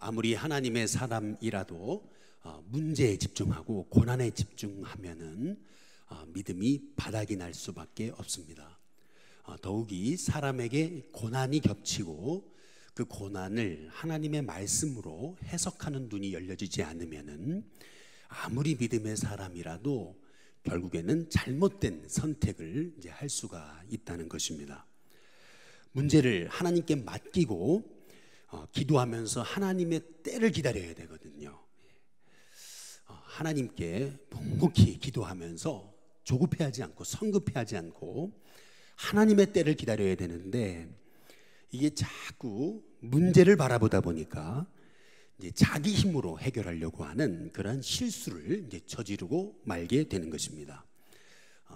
아무리 하나님의 사람이라도 문제에 집중하고 고난에 집중하면은 믿음이 바닥이 날 수밖에 없습니다. 더욱이 사람에게 고난이 겹치고 그 고난을 하나님의 말씀으로 해석하는 눈이 열려지지 않으면은 아무리 믿음의 사람이라도 결국에는 잘못된 선택을 이제 할 수가 있다는 것입니다. 문제를 하나님께 맡기고 기도하면서 하나님의 때를 기다려야 되거든요. 하나님께 묵묵히 기도하면서 조급해하지 않고 성급해하지 않고 하나님의 때를 기다려야 되는데, 이게 자꾸 문제를 바라보다 보니까 이제 자기 힘으로 해결하려고 하는 그런 실수를 이제 저지르고 말게 되는 것입니다.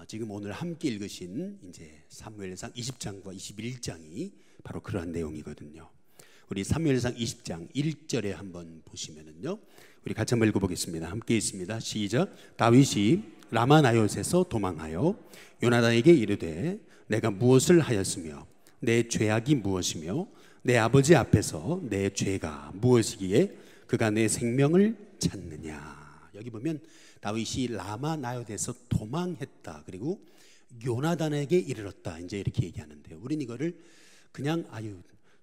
지금 오늘 함께 읽으신 이제 사무엘상 20장과 21장이 바로 그러한 내용이거든요. 우리 사무엘상 20장 1절에 한번 보시면은요, 우리 같이 한번 읽어보겠습니다. 함께 있습니다. 시작. 다윗이 라마나옳에서 도망하여 요나단에게 이르되 내가 무엇을 하였으며 내 죄악이 무엇이며 내 아버지 앞에서 내 죄가 무엇이기에 그가 내 생명을 찾느냐. 여기 보면 다윗이 라마나옳에서 도망했다, 그리고 요나단에게 이르렀다, 이제 이렇게 얘기하는데요. 우린 이거를 그냥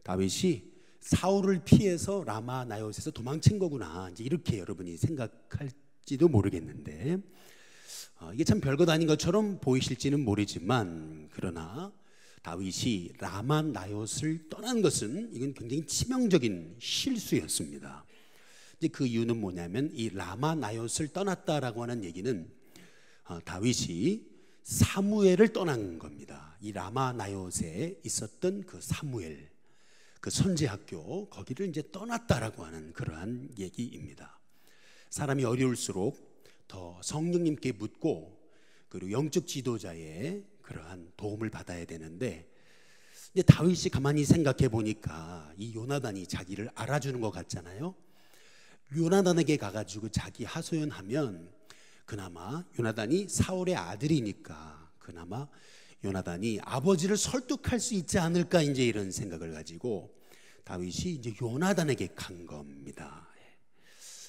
다윗이 사울을 피해서 라마나옳에서 도망친 거구나, 이제 이렇게 여러분이 생각할지도 모르겠는데, 이게 참 별것 아닌 것처럼 보이실지는 모르지만, 그러나 다윗이 라마나옳을 떠난 것은 이건 굉장히 치명적인 실수였습니다. 이제 그 이유는 뭐냐면, 이 라마나옳을 떠났다라고 하는 얘기는 다윗이 사무엘을 떠난 겁니다. 이 라마나옳에 있었던 그 사무엘, 그 선지학교, 거기를 이제 떠났다라고 하는 그러한 얘기입니다. 사람이 어려울수록 더 성령님께 묻고 그리고 영적 지도자의 그러한 도움을 받아야 되는데, 이제 다윗이 가만히 생각해 보니까 이 요나단이 자기를 알아주는 것 같잖아요. 요나단에게 가가지고 자기 하소연하면 그나마 요나단이 사울의 아들이니까 그나마 요나단이 아버지를 설득할 수 있지 않을까, 이제 이런 생각을 가지고 다윗이 이제 요나단에게 간 겁니다.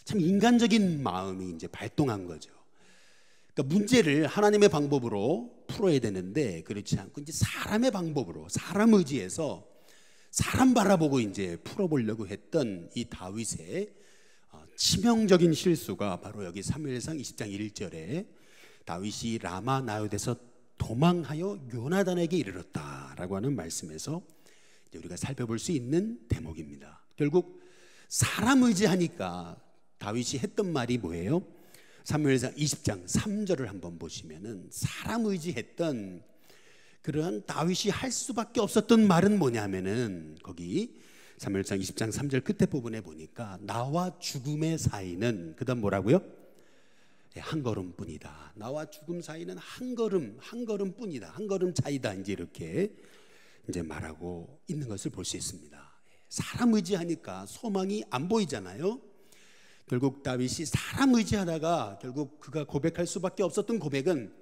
참 인간적인 마음이 이제 발동한 거죠. 그러니까 문제를 하나님의 방법으로 풀어야 되는데 그렇지 않고 이제 사람의 방법으로, 사람 의지에서 사람 바라보고 이제 풀어보려고 했던 이 다윗의 치명적인 실수가 바로 여기 사무엘상 20장 1절에 다윗이 라마나옳에서 도망하여 요나단에게 이르렀다라고 하는 말씀에서 이제 우리가 살펴볼 수 있는 대목입니다. 결국 사람 의지하니까 다윗이 했던 말이 뭐예요? 사무엘상 20장 3절을 한번 보시면은 사람 의지했던 그러한 다윗이 할 수밖에 없었던 말은 뭐냐면은, 거기 사무엘상 20장 3절 끝에 부분에 보니까 나와 죽음의 사이는, 그 다음 뭐라고요? 한 걸음뿐이다. 나와 죽음 사이는 한 걸음뿐이다. 한 걸음 차이다. 이제 이렇게 이제 말하고 있는 것을 볼 수 있습니다. 사람 의지하니까 소망이 안 보이잖아요. 결국 다윗이 사람 의지하다가 결국 그가 고백할 수밖에 없었던 고백은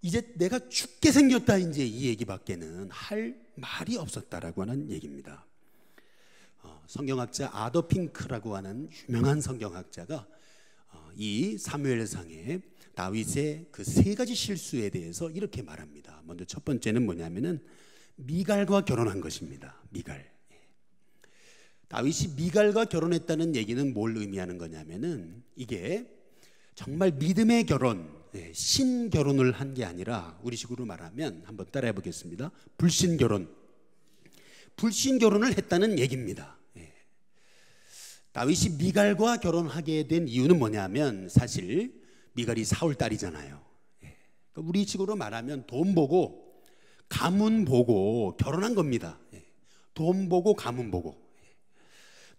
이제 내가 죽게 생겼다, 이제 이 얘기밖에는 할 말이 없었다라고 하는 얘기입니다. 성경학자 아더 핑크라고 하는 유명한 성경학자가 이 사무엘상에 다윗의 그 세 가지 실수에 대해서 이렇게 말합니다. 먼저 첫 번째는 뭐냐면은 미갈과 결혼한 것입니다. 미갈. 다윗이 미갈과 결혼했다는 얘기는 뭘 의미하는 거냐면은 이게 정말 믿음의 결혼, 신결혼을 한 게 아니라 우리식으로 말하면 한번 따라해 보겠습니다. 불신결혼을 했다는 얘기입니다. 다윗이 미갈과 결혼하게 된 이유는 뭐냐면, 사실 미갈이 사울 딸이잖아요. 우리 식으로 말하면 돈 보고 가문 보고 결혼한 겁니다. 돈 보고 가문 보고,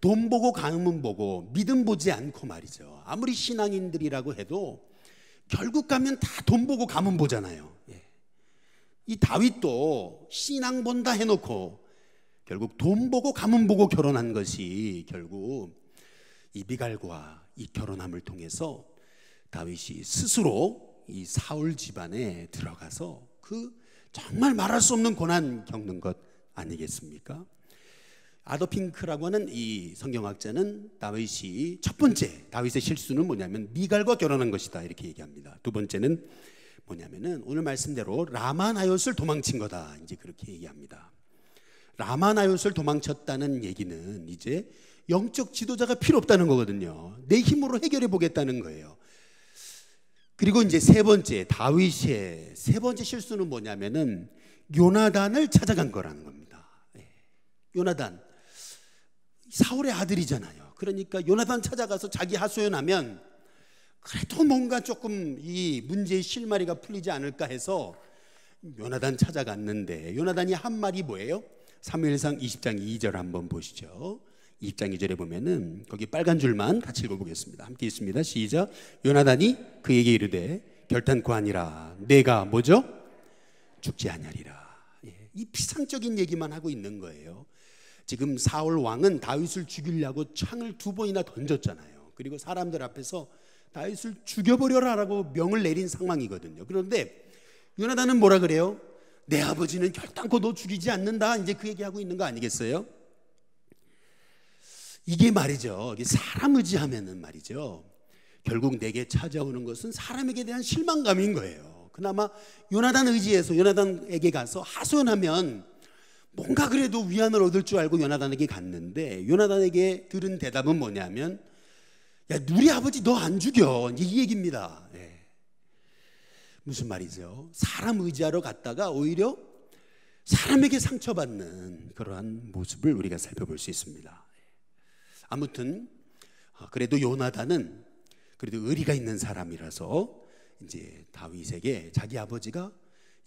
돈 보고 가문 보고 믿음 보지 않고 말이죠. 아무리 신앙인들이라고 해도 결국 가면 다 돈 보고 가문 보잖아요. 이 다윗도 신앙 본다 해놓고 결국 돈 보고 가문 보고 결혼한 것이 결국 이 미갈과 이 결혼함을 통해서 다윗이 스스로 이 사울 집안에 들어가서 그 정말 말할 수 없는 고난 겪는 것 아니겠습니까? 아더 핑크라고 하는 이 성경학자는 다윗이 첫 번째 다윗의 실수는 뭐냐면 미갈과 결혼한 것이다 이렇게 얘기합니다. 두 번째는 뭐냐면은 오늘 말씀대로 라마나요스를 도망친 거다 이제 그렇게 얘기합니다. 라마나요스를 도망쳤다는 얘기는 이제 영적 지도자가 필요 없다는 거거든요. 내 힘으로 해결해 보겠다는 거예요. 그리고 이제 세 번째 다윗의 세 번째 실수는 뭐냐면은 요나단을 찾아간 거라는 겁니다. 요나단 사울의 아들이잖아요. 그러니까 요나단 찾아가서 자기 하소연하면 그래도 뭔가 조금 이 문제의 실마리가 풀리지 않을까 해서 요나단 찾아갔는데 요나단이 한 말이 뭐예요? 사무엘상 20장 2절 한번 보시죠. 20장 2절에 보면은 거기 빨간 줄만 같이 읽어보겠습니다. 함께 있습니다. 시작. 요나단이 그에게 이르되 결단코 아니라 내가 뭐죠? 죽지 아니하리라. 이 피상적인 얘기만 하고 있는 거예요. 지금 사울 왕은 다윗을 죽이려고 창을 2번이나 던졌잖아요. 그리고 사람들 앞에서 다윗을 죽여버려라라고 명을 내린 상황이거든요. 그런데 요나단은 뭐라 그래요? 내 아버지는 결단코 너 죽이지 않는다. 이제 그 얘기하고 있는 거 아니겠어요? 이게 말이죠. 이게 사람 의지하면은 말이죠. 결국 내게 찾아오는 것은 사람에게 대한 실망감인 거예요. 그나마 요나단 의지해서 요나단에게 가서 하소연하면 뭔가 그래도 위안을 얻을 줄 알고 요나단에게 갔는데 요나단에게 들은 대답은 뭐냐면 야, 우리 아버지 너 안 죽여. 이 얘기입니다. 무슨 말이죠? 사람 의지하러 갔다가 오히려 사람에게 상처받는 그러한 모습을 우리가 살펴볼 수 있습니다. 아무튼 그래도 요나단은 그래도 의리가 있는 사람이라서 이제 다윗에게 자기 아버지가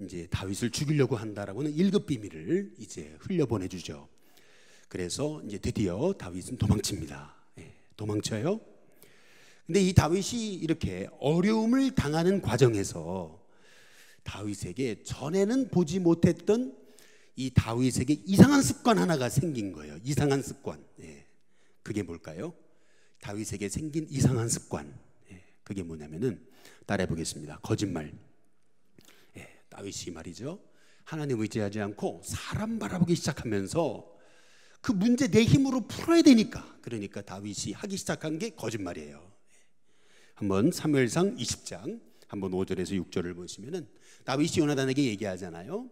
이제 다윗을 죽이려고 한다라고는 1급 비밀을 이제 흘려보내주죠. 그래서 이제 드디어 다윗은 도망칩니다. 도망쳐요. 근데 이 다윗이 이렇게 어려움을 당하는 과정에서 다윗에게 전에는 보지 못했던 이 다윗에게 이상한 습관 하나가 생긴 거예요. 이상한 습관. 그게 뭘까요? 다윗에게 생긴 이상한 습관. 그게 뭐냐면은 따라해 보겠습니다. 거짓말. 다윗이 말이죠. 하나님 의지하지 않고 사람 바라보기 시작하면서 그 문제 내 힘으로 풀어야 되니까 그러니까 다윗이 하기 시작한 게 거짓말이에요. 한번 사무엘상 20장 한번 5절에서 6절을 보시면은 다윗이 요나단에게 얘기하잖아요.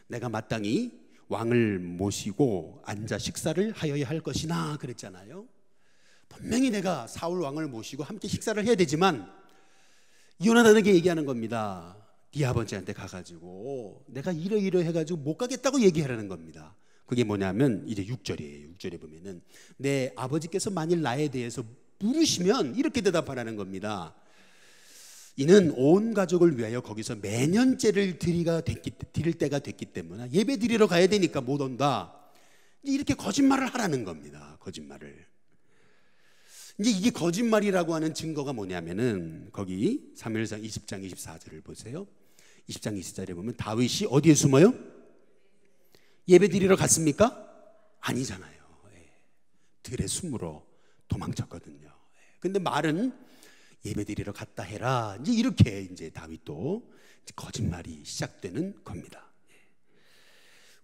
내가 마땅히 왕을 모시고 앉아 식사를 하여야 할 것이나 그랬잖아요. 분명히 내가 사울 왕을 모시고 함께 식사를 해야 되지만 요나단에게 얘기하는 겁니다. 네 아버지한테 가가지고 내가 이러 해가지고 못 가겠다고 얘기하라는 겁니다. 그게 뭐냐면 이제 6절이에요. 6절에 보면은 내 아버지께서 만일 나에 대해서 물으시면 이렇게 대답하라는 겁니다. 이는 온 가족을 위하여 거기서 매년제를 드릴 때가 됐기 때문에 예배 드리러 가야 되니까 못 온다. 이렇게 거짓말을 하라는 겁니다. 거짓말을. 이제 이게 거짓말이라고 하는 증거가 뭐냐면은 거기 사무엘상 20장 24절을 보세요. 20장 24절에 보면 다윗이 어디에 숨어요? 예배 드리러 갔습니까? 아니잖아요. 들에 숨으로 도망쳤거든요. 근데 말은 예배 드리러 갔다 해라. 이제 이렇게 이제 다윗도 이제 거짓말이 시작되는 겁니다.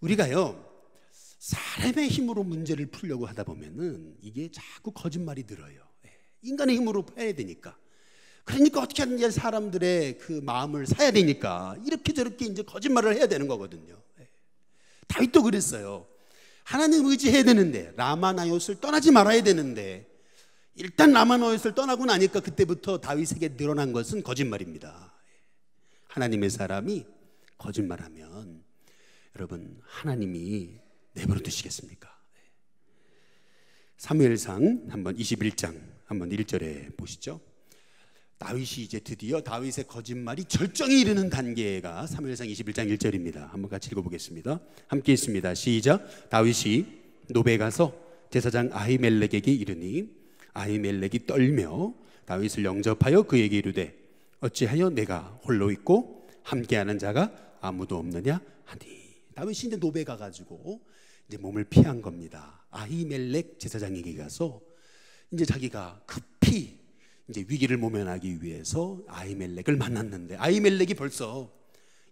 우리가요 사람의 힘으로 문제를 풀려고 하다 보면은 이게 자꾸 거짓말이 들어요. 인간의 힘으로 해야 되니까. 그러니까 어떻게 하든지 사람들의 그 마음을 사야 되니까 이렇게 저렇게 이제 거짓말을 해야 되는 거거든요. 다윗도 그랬어요. 하나님 의지해야 되는데 라마나요스를 떠나지 말아야 되는데 일단 라마나요스를 떠나고 나니까 그때부터 다윗에게 늘어난 것은 거짓말입니다. 하나님의 사람이 거짓말하면 여러분 하나님이 내버려 두시겠습니까? 사무엘상 한번 21장 한번 1절에 보시죠. 다윗이 이제 드디어 다윗의 거짓말이 절정에 이르는 단계가 사무엘상 21장 1절입니다. 한번 같이 읽어보겠습니다. 함께 있습니다. 시작. 다윗이 노베에 가서 제사장 아히멜렉에게 이르니 아히멜렉이 떨며 다윗을 영접하여 그에게 이르되 어찌하여 내가 홀로 있고 함께하는 자가 아무도 없느냐 하니. 다윗이 이제 노베에 가가지고 이제 몸을 피한 겁니다. 아히멜렉 제사장에게 가서 이제 자기가 급히 이제 위기를 모면하기 위해서 아히멜렉을 만났는데 아히멜렉이 벌써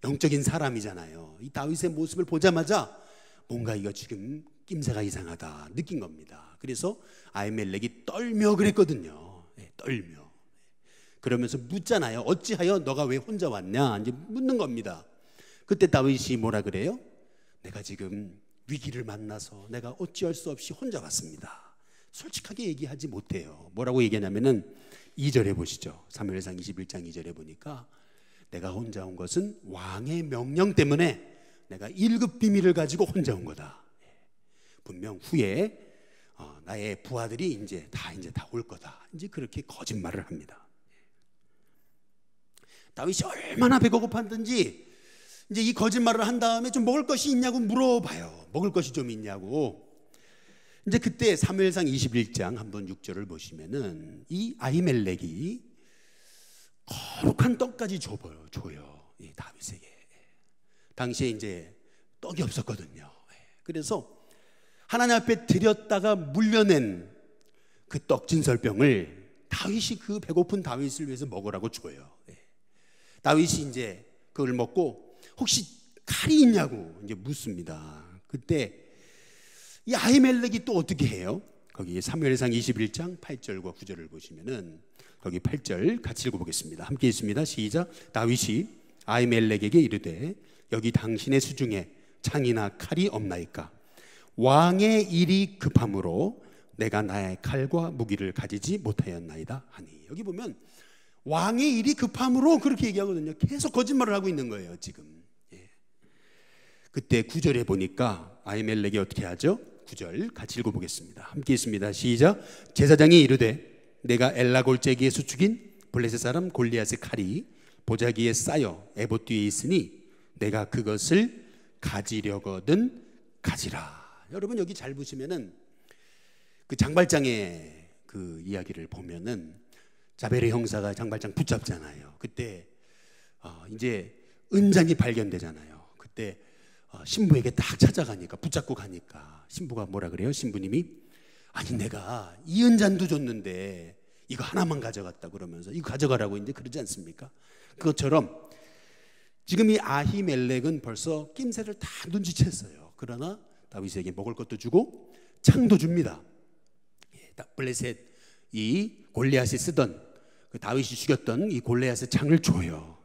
영적인 사람이잖아요. 이 다윗의 모습을 보자마자 뭔가 이거 지금 낌새가 이상하다 느낀 겁니다. 그래서 아히멜렉이 떨며 그랬거든요. 떨며. 그러면서 묻잖아요. 어찌하여 너가 왜 혼자 왔냐 이제 묻는 겁니다. 그때 다윗이 뭐라 그래요? 내가 지금 위기를 만나서 내가 어찌할 수 없이 혼자 왔습니다. 솔직하게 얘기하지 못해요. 뭐라고 얘기하냐면은 2절에 보시죠. 사무엘상 21장 2절에 보니까 내가 혼자 온 것은 왕의 명령 때문에 내가 1급 비밀을 가지고 혼자 온 거다. 분명 후에 나의 부하들이 이제 다 올 거다. 이제 그렇게 거짓말을 합니다. 다윗이 얼마나 배가 고팠든지 이제 이 거짓말을 한 다음에 좀 먹을 것이 있냐고 물어봐요. 먹을 것이 좀 있냐고. 이제 그때 사무엘상 21장 한번 6절을 보시면은 이 아히멜렉이 거룩한 떡까지 줘요. 이 다윗에게. 당시에 이제 떡이 없었거든요. 그래서 하나님 앞에 드렸다가 물려낸 그 떡 진설병을 다윗이 그 배고픈 다윗을 위해서 먹으라고 줘요. 다윗이 이제 그걸 먹고 혹시 칼이 있냐고 이제 묻습니다. 그때 이 아히멜렉이 또 어떻게 해요? 거기 사무엘상 21장 8절과 9절을 보시면은 거기 8절 같이 읽어보겠습니다. 함께 읽습니다. 시작. 다윗이 아히멜렉에게 이르되 여기 당신의 수중에 창이나 칼이 없나이까? 왕의 일이 급함으로 내가 나의 칼과 무기를 가지지 못하였나이다 하니. 여기 보면 왕의 일이 급함으로 그렇게 얘기하거든요. 계속 거짓말을 하고 있는 거예요 지금. 그때 9절에 보니까 아히멜렉이 어떻게 하죠? 9절 같이 읽어보겠습니다. 함께 있습니다. 시작. 제사장이 이르되 내가 엘라 골짜기에 수축인 블레셋 사람 골리앗의 칼이 보자기에 쌓여 에봇 뒤에 있으니 내가 그것을 가지려거든 가지라. 여러분 여기 잘 보시면은 그 장발장의 그 이야기를 보면은 자벨의 형사가 장발장 붙잡잖아요. 그때 이제 은장이 발견되잖아요. 그때 신부에게 딱 찾아가니까 붙잡고 가니까 신부가 뭐라 그래요? 신부님이 아니 내가 이 은잔도 줬는데 이거 하나만 가져갔다 그러면서 이거 가져가라고 이제 그러지 않습니까? 그것처럼 지금 이 아히멜렉은 벌써 낌새를 다 눈치챘어요. 그러나 다윗에게 먹을 것도 주고 창도 줍니다. 블레셋 이 골리앗이 쓰던 그 다윗이 죽였던 이 골리앗의 창을 줘요.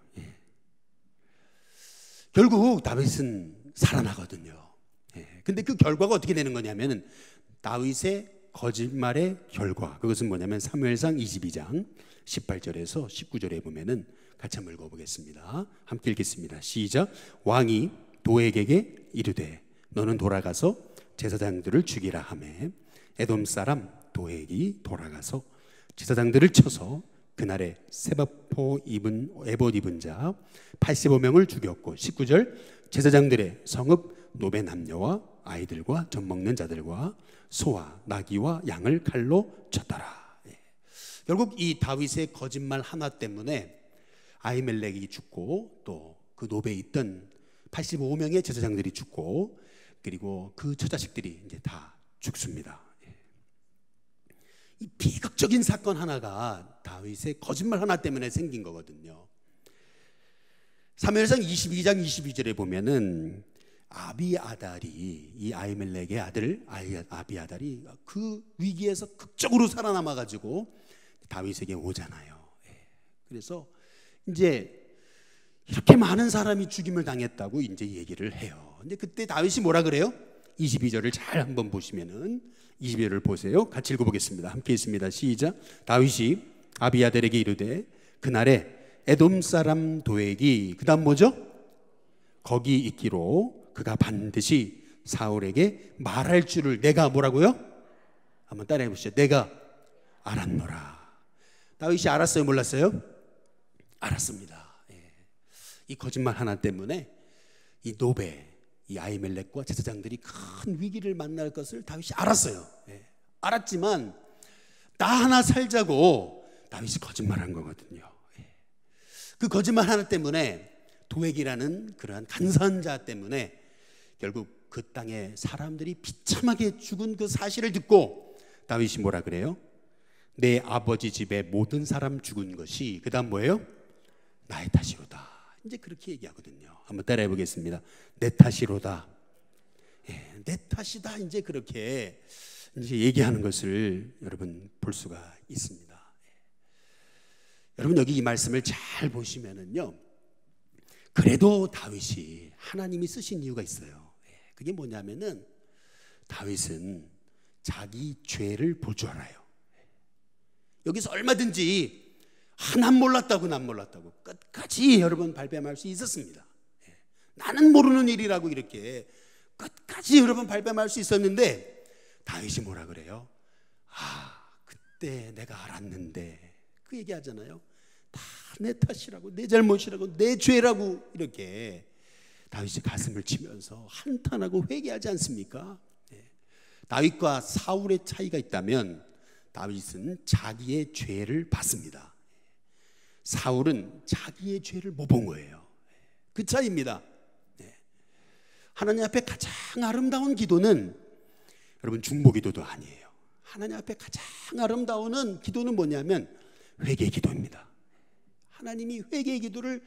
결국 다윗은 살아나거든요. 근데 그 결과가 어떻게 되는 거냐면 다윗의 거짓말의 결과, 그것은 뭐냐면 사무엘상 22장 18절에서 19절에 보면은 같이 한번 읽어보겠습니다. 함께 읽겠습니다. 시작. 왕이 도액에게 이르되 너는 돌아가서 제사장들을 죽이라 하매 에돔 사람 도액이 돌아가서 제사장들을 쳐서 그날에 세바포 입은 에봇 입은 자 85명을 죽였고 19절 제사장들의 성읍 노베 남녀와 아이들과 젖 먹는 자들과 소와 나귀와 양을 칼로 쳤더라. 결국 이 다윗의 거짓말 하나 때문에 아히멜렉이 죽고 또 그 노베에 있던 85명의 제사장들이 죽고 그리고 그 처자식들이 이제 다 죽습니다. 이 비극적인 사건 하나가 다윗의 거짓말 하나 때문에 생긴 거거든요. 사무엘상 22장 22절에 보면은 아비아달이 이 아히멜렉의 아들 아비아달이 그 위기에서 극적으로 살아남아 가지고 다윗에게 오잖아요. 그래서 이제 이렇게 많은 사람이 죽임을 당했다고 이제 얘기를 해요. 근데 그때 다윗이 뭐라 그래요? 22절을 잘 한번 보시면은 22절을 보세요. 같이 읽어보겠습니다. 함께 있습니다. 시작. 다윗이 아비아달에게 이르되 그날에 에돔 사람 도액이 그다음 뭐죠? 거기 있기로 그가 반드시 사울에게 말할 줄을 내가 뭐라고요? 한번 따라해 보시죠. 내가 알았노라. 다윗이 알았어요? 몰랐어요? 알았습니다. 이 거짓말 하나 때문에 이 노베, 이 아히멜렉과 제사장들이 큰 위기를 만날 것을 다윗이 알았어요. 알았지만 나 하나 살자고 다윗이 거짓말한 거거든요. 그 거짓말 하나 때문에 도액이라는 그러한 간사한 자 때문에 결국 그 땅에 사람들이 비참하게 죽은 그 사실을 듣고 다윗이 뭐라 그래요? 내 아버지 집에 모든 사람 죽은 것이 그 다음 뭐예요? 나의 탓이로다. 이제 그렇게 얘기하거든요. 한번 따라해 보겠습니다. 내 탓이로다. 내 탓이다 이제 그렇게 이제 얘기하는 것을 여러분 볼 수가 있습니다. 여러분 여기 이 말씀을 잘 보시면은요, 그래도 다윗이 하나님이 쓰신 이유가 있어요. 그게 뭐냐면은 다윗은 자기 죄를 볼 줄 알아요. 여기서 얼마든지 난 몰랐다고 난 몰랐다고 끝까지 여러분 발뺌할 수 있었습니다. 나는 모르는 일이라고 이렇게 끝까지 여러분 발뺌할 수 있었는데 다윗이 뭐라 그래요? 그때 내가 알았는데, 그 얘기하잖아요. 다 내 탓이라고, 내 잘못이라고, 내 죄라고 이렇게 다윗이 가슴을 치면서 한탄하고 회개하지 않습니까? 다윗과 사울의 차이가 있다면 다윗은 자기의 죄를 봤습니다. 사울은 자기의 죄를 못 본 거예요. 그 차이입니다. 하나님 앞에 가장 아름다운 기도는 여러분 중보기도도 아니에요. 하나님 앞에 가장 아름다운 기도는 뭐냐면 회개 기도입니다. 하나님이 회개의 기도를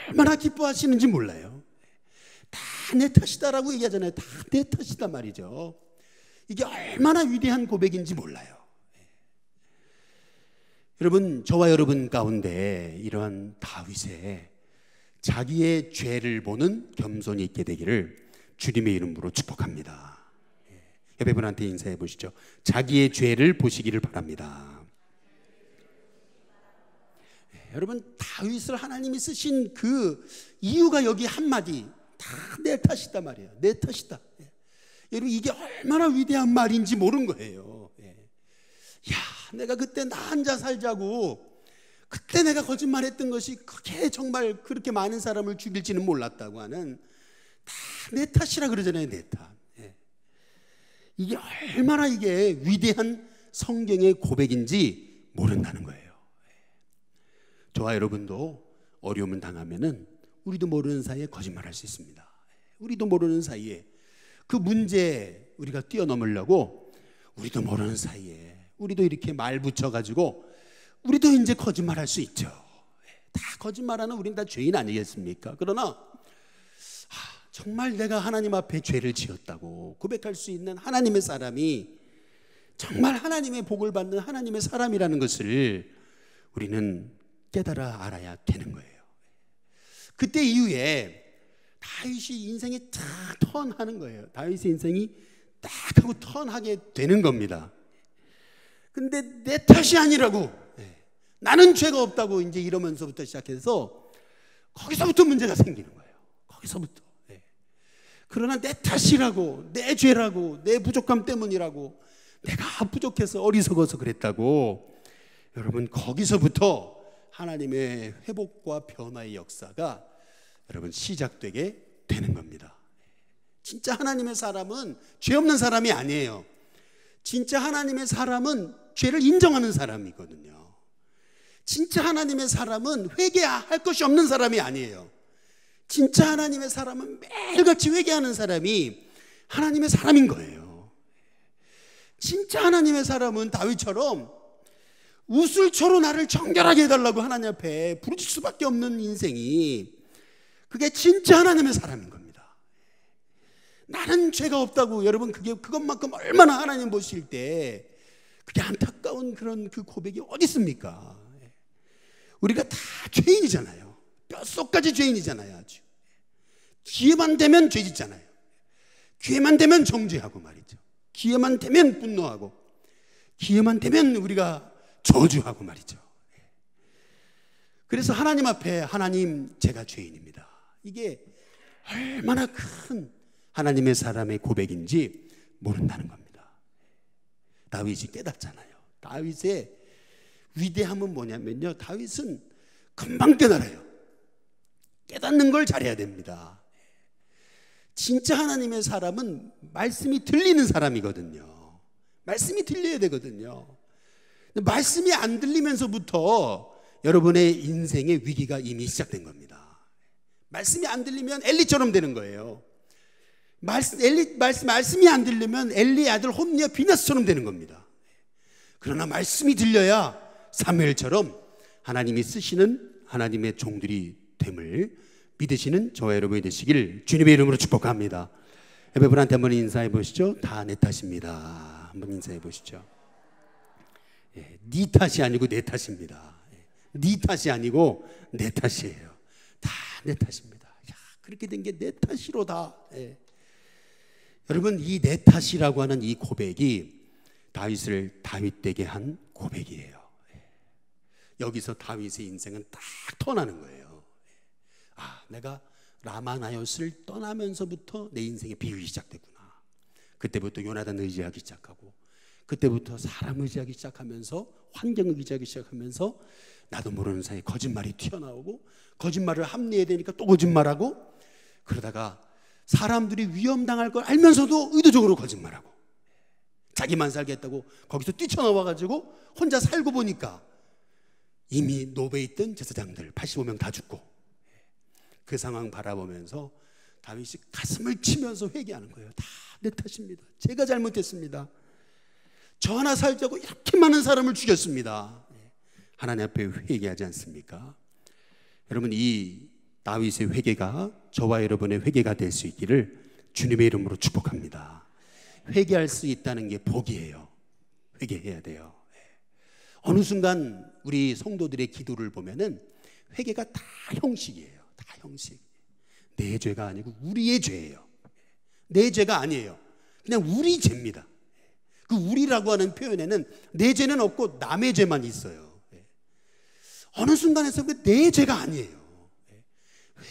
얼마나 기뻐하시는지 몰라요. 다 내 탓이다라고 얘기하잖아요. 다 내 탓이다 말이죠. 이게 얼마나 위대한 고백인지 몰라요. 여러분, 저와 여러분 가운데 이러한 다윗의 자기의 죄를 보는 겸손이 있게 되기를 주님의 이름으로 축복합니다. 옆에 분한테 인사해 보시죠. 자기의 죄를 보시기를 바랍니다. 여러분, 다윗을 하나님이 쓰신 그 이유가 여기 한마디, 다 내 탓이다 말이에요. 내 탓이다. 여러분, 이게 얼마나 위대한 말인지 모른 거예요. 내가 그때 나 혼자 살자고, 그때 내가 거짓말했던 것이 그게 정말 그렇게 많은 사람을 죽일지는 몰랐다고 하는, 다 내 탓이라 그러잖아요. 내 탓. 이게 얼마나 이게 위대한 성경의 고백인지 모른다는 거예요. 저와 여러분도 어려움을 당하면은 우리도 모르는 사이에 거짓말할 수 있습니다. 우리도 모르는 사이에 그 문제 우리가 뛰어넘으려고 우리도 모르는 사이에 우리도 이렇게 말 붙여가지고 우리도 이제 거짓말할 수 있죠. 다 거짓말하는 우린 다 죄인 아니겠습니까? 그러나 정말 내가 하나님 앞에 죄를 지었다고 고백할 수 있는 하나님의 사람이 정말 하나님의 복을 받는 하나님의 사람이라는 것을 우리는 깨달아 알아야 되는 거예요. 그때 이후에 다윗이 인생이 딱 턴하는 거예요. 다윗의 인생이 딱 하고 턴하게 되는 겁니다. 근데 내 탓이 아니라고, 나는 죄가 없다고 이제 이러면서부터 시작해서 거기서부터 문제가 생기는 거예요. 거기서부터. 그러나 내 탓이라고, 내 죄라고, 내 부족함 때문이라고, 내가 부족해서 어리석어서 그랬다고, 여러분 거기서부터 하나님의 회복과 변화의 역사가 여러분 시작되게 되는 겁니다. 진짜 하나님의 사람은 죄 없는 사람이 아니에요. 진짜 하나님의 사람은 죄를 인정하는 사람이거든요. 진짜 하나님의 사람은 회개할 것이 없는 사람이 아니에요. 진짜 하나님의 사람은 매일같이 회개하는 사람이 하나님의 사람인 거예요. 진짜 하나님의 사람은 다윗처럼 우슬초로 나를 정결하게 해달라고 하나님 앞에 부르짖을 수밖에 없는 인생이, 그게 진짜 하나님의 사람인 겁니다. 나는 죄가 없다고, 여러분 그것만큼 얼마나 하나님 보실 때 그게 안타까운 그런 그 고백이 어디 있습니까? 우리가 다 죄인이잖아요. 뼛속까지 죄인이잖아요. 아주 기회만 되면 죄 짓잖아요. 기회만 되면 정죄하고 말이죠. 기회만 되면 분노하고, 기회만 되면 우리가 저주하고 말이죠. 그래서 하나님 앞에, 하나님 제가 죄인입니다, 이게 얼마나 큰 하나님의 사람의 고백인지 모른다는 겁니다. 다윗이 깨닫잖아요. 다윗의 위대함은 뭐냐면요, 다윗은 금방 깨달아요. 깨닫는 걸 잘해야 됩니다. 진짜 하나님의 사람은 말씀이 들리는 사람이거든요. 말씀이 들려야 되거든요. 말씀이 안 들리면서부터 여러분의 인생의 위기가 이미 시작된 겁니다. 말씀이 안 들리면 엘리처럼 되는 거예요. 말씀이 안 들리면 엘리의 아들 홈리와 비나스처럼 되는 겁니다. 그러나 말씀이 들려야 사무엘처럼 하나님이 쓰시는 하나님의 종들이 됨을 믿으시는 저와 여러분이 되시길 주님의 이름으로 축복합니다. 여러분한테 한번 인사해 보시죠. 다 내 탓입니다. 한번 인사해 보시죠. 네 탓이 아니고 내 탓입니다. 네 탓이 아니고 내 탓이에요. 다 내 탓입니다. 야, 그렇게 된 게 내 탓이로다. 여러분, 이 내 탓이라고 하는 이 고백이 다윗을 다윗되게 한 고백이에요. 여기서 다윗의 인생은 딱 터나는 거예요. 아, 내가 라마나요스를 떠나면서부터 내 인생의 비유가 시작됐구나. 그때부터 요나단 의지하기 시작하고, 그때부터 사람 의지하기 시작하면서, 환경 의지하기 시작하면서 나도 모르는 사이에 거짓말이 튀어나오고, 거짓말을 합리해야 되니까 또 거짓말하고, 그러다가 사람들이 위험당할 걸 알면서도 의도적으로 거짓말하고, 자기만 살겠다고 거기서 뛰쳐나와가지고 혼자 살고 보니까 이미 노베에 있던 제사장들 85명 다 죽고, 그 상황 바라보면서 다윗이 가슴을 치면서 회개하는 거예요. 다 내 탓입니다. 제가 잘못했습니다. 저 하나 살자고 이렇게 많은 사람을 죽였습니다. 하나님 앞에 회개하지 않습니까? 여러분, 이 다윗의 회개가 저와 여러분의 회개가 될 수 있기를 주님의 이름으로 축복합니다. 회개할 수 있다는 게 복이에요. 회개해야 돼요. 어느 순간 우리 성도들의 기도를 보면은 회개가 다 형식이에요. 다 형식. 내 죄가 아니고 우리의 죄예요. 내 죄가 아니에요. 그냥 우리 죄입니다. 그 우리라고 하는 표현에는 내 죄는 없고 남의 죄만 있어요. 어느 순간에서 내 죄가 아니에요.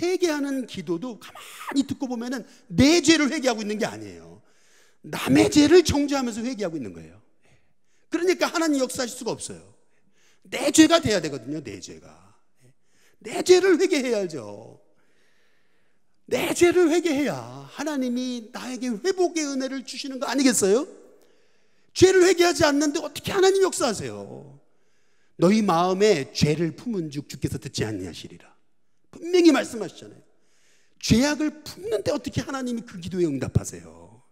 회개하는 기도도 가만히 듣고 보면은 내 죄를 회개하고 있는 게 아니에요. 남의 죄를 정죄하면서 회개하고 있는 거예요. 그러니까 하나님 역사하실 수가 없어요. 내 죄가 돼야 되거든요. 내 죄가. 내 죄를 회개해야죠. 내 죄를 회개해야 하나님이 나에게 회복의 은혜를 주시는 거 아니겠어요? 죄를 회개하지 않는데 어떻게 하나님 역사하세요? 너희 마음에 죄를 품은 즉 주께서 듣지 아니하시리라. 분명히 말씀하시잖아요. 죄악을 품는데 어떻게 하나님이 그 기도에 응답하세요?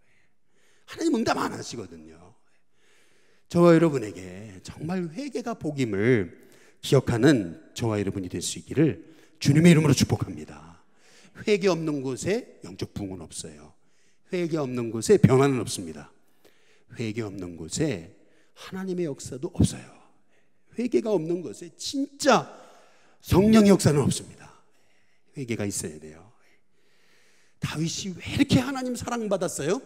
하나님 응답 안 하시거든요. 저와 여러분에게 정말 회개가 복임을 기억하는 저와 여러분이 될 수 있기를 주님의 이름으로 축복합니다. 회개 없는 곳에 영적 부흥은 없어요. 회개 없는 곳에 변화는 없습니다. 회개 없는 곳에 하나님의 역사도 없어요. 회개가 없는 곳에 진짜 성령의 역사는 없습니다. 회개가 있어야 돼요. 다윗이 왜 이렇게 하나님 사랑받았어요?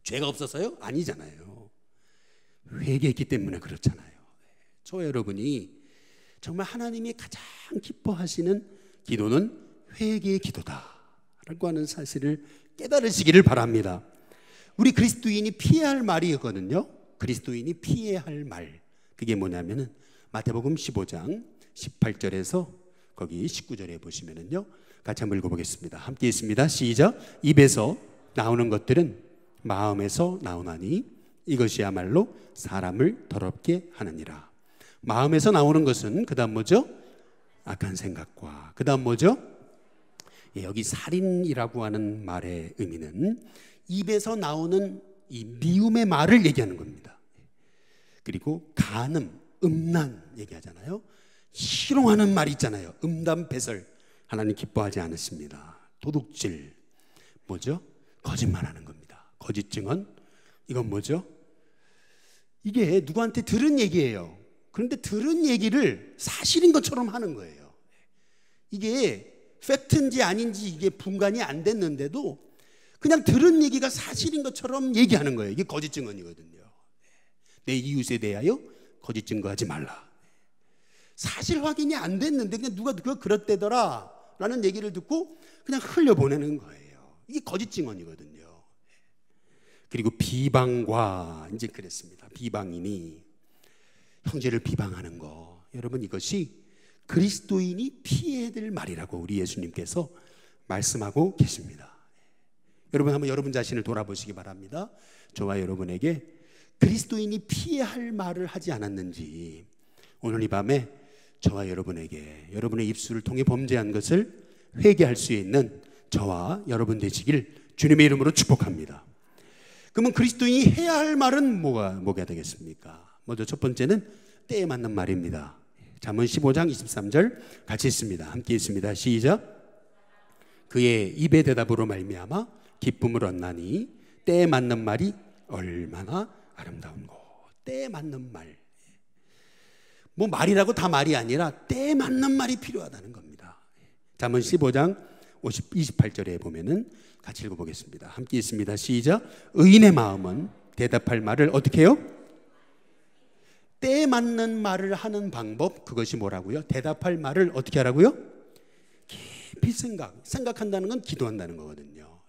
죄가 없어서요? 아니잖아요. 회개했기 때문에 그렇잖아요. 저와 여러분이 정말 하나님이 가장 기뻐하시는 기도는 회개의 기도다라고 하는 사실을 깨달으시기를 바랍니다. 우리 그리스도인이 피해야 할 말이거든요. 그리스도인이 피해야 할 말, 그게 뭐냐면은 마태복음 15장 18절에서 거기 19절에 보시면은요, 같이 한번 읽어보겠습니다. 함께 있습니다. 시작. 입에서 나오는 것들은 마음에서 나오나니 이것이야말로 사람을 더럽게 하느니라. 마음에서 나오는 것은 그 다음 뭐죠? 악한 생각과 그 다음 뭐죠? 여기 살인이라고 하는 말의 의미는 입에서 나오는 이 미움의 말을 얘기하는 겁니다. 그리고 간음, 음란 얘기하잖아요. 희롱하는 말 있잖아요. 음담 배설, 하나님 기뻐하지 않으십니다. 도둑질, 뭐죠? 거짓말하는 겁니다. 거짓 증언, 이건 뭐죠? 이게 누구한테 들은 얘기예요. 그런데 들은 얘기를 사실인 것처럼 하는 거예요. 이게 팩트인지 아닌지 이게 분간이 안 됐는데도 그냥 들은 얘기가 사실인 것처럼 얘기하는 거예요. 이게 거짓 증언이거든요. 내 이웃에 대하여 거짓 증거하지 말라. 사실 확인이 안 됐는데 그냥 누가 그거 그렇대더라 라는 얘기를 듣고 그냥 흘려보내는 거예요. 이게 거짓 증언이거든요. 그리고 비방과, 이제 그랬습니다. 비방이니 형제를 비방하는 거, 여러분 이것이 그리스도인이 피해야 될 말이라고 우리 예수님께서 말씀하고 계십니다. 여러분 한번 여러분 자신을 돌아보시기 바랍니다. 저와 여러분에게 그리스도인이 피해야 할 말을 하지 않았는지, 오늘 이 밤에 저와 여러분에게 여러분의 입술을 통해 범죄한 것을 회개할 수 있는 저와 여러분 되시길 주님의 이름으로 축복합니다. 그러면 그리스도인이 해야 할 말은 뭐가 되겠습니까? 먼저 첫 번째는 때에 맞는 말입니다. 잠언 15장 23절 같이 있습니다. 함께 있습니다. 시작. 그의 입의 대답으로 말미암아 기쁨을 얻나니 때에 맞는 말이 얼마나 아름다운고. 때에 맞는 말. 뭐 말이라고 다 말이 아니라 때에 맞는 말이 필요하다는 겁니다. 잠언 15장 28절에 보면은 같이 읽어보겠습니다. 함께 있습니다. 시작. 의인의 마음은 대답할 말을 어떻게 해요? 때에 맞는 말을 하는 방법, 그것이 뭐라고요? 대답할 말을 어떻게 하라고요? 깊이 생각한다는 건 기도한다는 거거든요.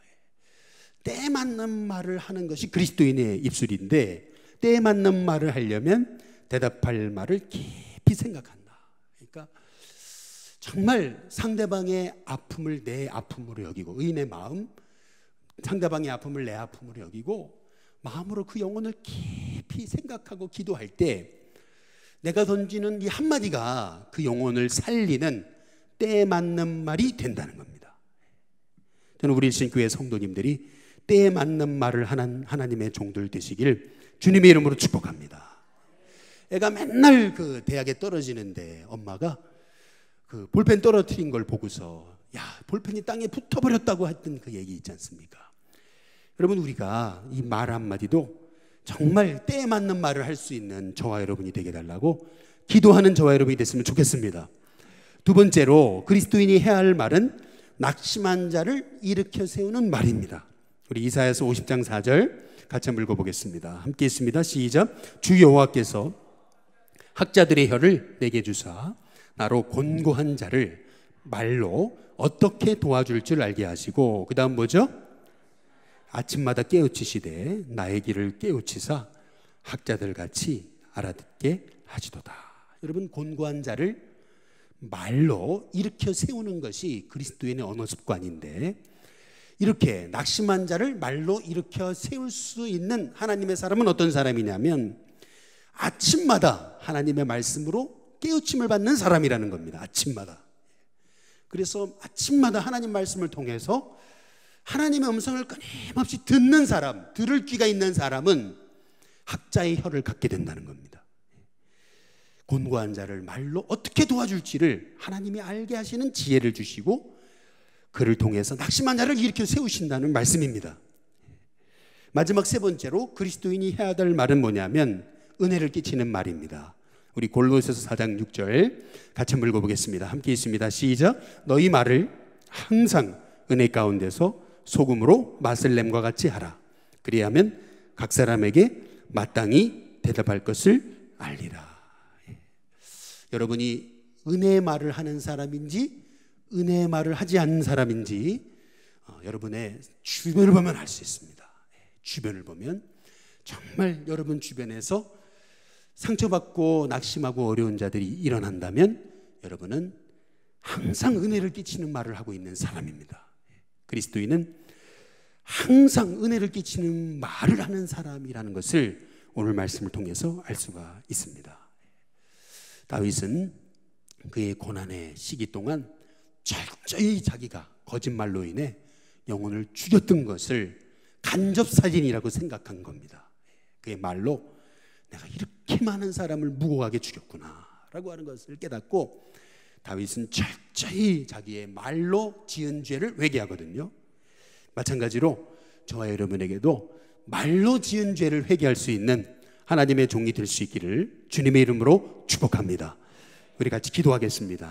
때에 맞는 말을 하는 것이 그리스도인의 입술인데, 때에 맞는 말을 하려면 대답할 말을 깊이 생각한다. 그러니까 정말 상대방의 아픔을 내 아픔으로 여기고, 의인의 마음, 상대방의 아픔을 내 아픔으로 여기고 마음으로 그 영혼을 깊이 생각하고 기도할 때 내가 던지는 이 한마디가 그 영혼을 살리는 때에 맞는 말이 된다는 겁니다. 저는 우리 일신교회 성도님들이 때에 맞는 말을 하는 하나님의 종들 되시길 주님의 이름으로 축복합니다. 애가 맨날 그 대학에 떨어지는데 엄마가 그 볼펜 떨어뜨린 걸 보고서 야, 볼펜이 땅에 붙어버렸다고 했던 그 얘기 있지 않습니까? 여러분, 우리가 이 말 한마디도 정말 때에 맞는 말을 할 수 있는 저와 여러분이 되게 해달라고 기도하는 저와 여러분이 됐으면 좋겠습니다. 두 번째로 그리스도인이 해야 할 말은 낙심한 자를 일으켜 세우는 말입니다. 우리 이사야서 50장 4절 같이 한번 읽어보겠습니다. 함께 있습니다. 시작. 주 여호와께서 학자들의 혀를 내게 주사 나로 곤고한 자를 말로 어떻게 도와줄 줄 알게 하시고, 그 다음 뭐죠? 아침마다 깨우치시되 나의 길을 깨우치사 학자들 같이 알아듣게 하시도다. 여러분, 곤고한 자를 말로 일으켜 세우는 것이 그리스도인의 언어 습관인데, 이렇게 낙심한 자를 말로 일으켜 세울 수 있는 하나님의 사람은 어떤 사람이냐면 아침마다 하나님의 말씀으로 깨우침을 받는 사람이라는 겁니다. 아침마다. 그래서 아침마다 하나님 말씀을 통해서 하나님의 음성을 끊임없이 듣는 사람, 들을 귀가 있는 사람은 학자의 혀를 갖게 된다는 겁니다. 곤고한 자를 말로 어떻게 도와줄지를 하나님이 알게 하시는 지혜를 주시고 그를 통해서 낙심한 자를 일으켜 세우신다는 말씀입니다. 마지막 세 번째로 그리스도인이 해야 될 말은 뭐냐면 은혜를 끼치는 말입니다. 우리 골로새서 4장 6절 같이 한번 읽어보겠습니다. 함께 있습니다. 시작. 너희 말을 항상 은혜 가운데서 소금으로 맛을 냄과 같이 하라. 그리하면 각 사람에게 마땅히 대답할 것을 알리라. 여러분이 은혜의 말을 하는 사람인지 은혜의 말을 하지 않는 사람인지 여러분의 주변을 보면 알 수 있습니다. 주변을 보면 정말 여러분 주변에서 상처받고 낙심하고 어려운 자들이 일어난다면 여러분은 항상 은혜를 끼치는 말을 하고 있는 사람입니다. 그리스도인은 항상 은혜를 끼치는 말을 하는 사람이라는 것을 오늘 말씀을 통해서 알 수가 있습니다. 다윗은 그의 고난의 시기 동안 철저히 자기가 거짓말로 인해 영혼을 죽였던 것을 간접사진이라고 생각한 겁니다. 그의 말로 내가 이렇게 많은 사람을 무고하게 죽였구나 라고 하는 것을 깨닫고 다윗은 철저히 자기의 말로 지은 죄를 회개하거든요. 마찬가지로 저와 여러분에게도 말로 지은 죄를 회개할 수 있는 하나님의 종이 될 수 있기를 주님의 이름으로 축복합니다. 우리 같이 기도하겠습니다.